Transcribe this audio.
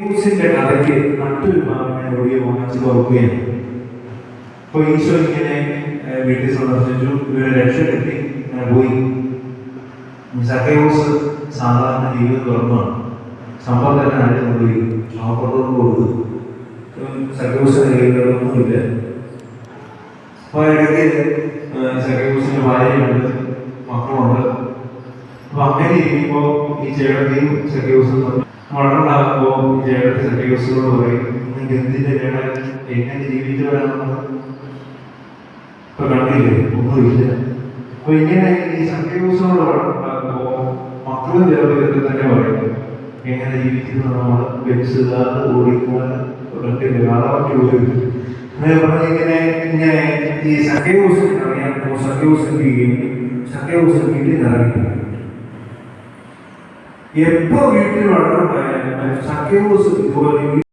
യേശുവിന്റെ കഥയ്ക്ക് മറ്റൊരു ഭാഗം ഒഴിയെ വാങ്ങിച്ചു തുറക്കുകയാണ്. അപ്പൊ ഈശോ ഇങ്ങനെ വീട്ടിൽ സന്ദർശിച്ചു, ഇവരെ രക്ഷ കിട്ടി, ഇങ്ങനെ പോയി. സക്കേവൂസ് സാധാരണ ജീവിതം തുറന്നാണ്, സമ്പത്ത് തന്നെ ആരും കൊണ്ടുപോയി പാവപ്പെട്ടവർക്ക് കൊടുത്തു. സക്കേവൂസിന്റെ കയ്യിലൊന്നുമില്ല. അപ്പൊ ഇടയ്ക്ക് സക്കേവൂസിന്റെ ഭാര്യയുണ്ട്, മക്കളുണ്ട്. അപ്പൊ അങ്ങനെ ഇരിക്കുമ്പോ ഈ ചേട്ടത്തെയും സക്കേവൂസും വളർന്നാകുമ്പോ ഈ ചേട്ടത്തി സക്കേവൂസിനോട് പറയും, നിങ്ങൾക്ക് എന്തിന്റെ ചേട്ടൻ എങ്ങനെ ജീവിച്ചു വരാമെന്ന് ഇപ്പൊ കണ്ടില്ലേ, ഒന്നുമില്ല. അപ്പൊ ഇങ്ങനെ ഈ സക്കേവൂസിനോട് വളർന്നാകുമ്പോ മക്കളും ചേർത്ത് തന്നെ പറയും, എങ്ങനെ ജീവിക്കുന്നത് നമ്മൾ വെച്ചുകാറ് ഓടിക്കാറ് കണ്ടില്ല, കാണാൻ പോലും അങ്ങനെ പറഞ്ഞിങ്ങനെ ഇങ്ങനെ ഈ സക്കേവൂസിനെ അറിയാമോ, സക്കേവൂസിന് വീട്ടിൽ നിറങ്ങി. എപ്പോ വീട്ടിൽ വളർന്നുണ്ടായാലും സക്കേവൂസ് ഇതുപോലെ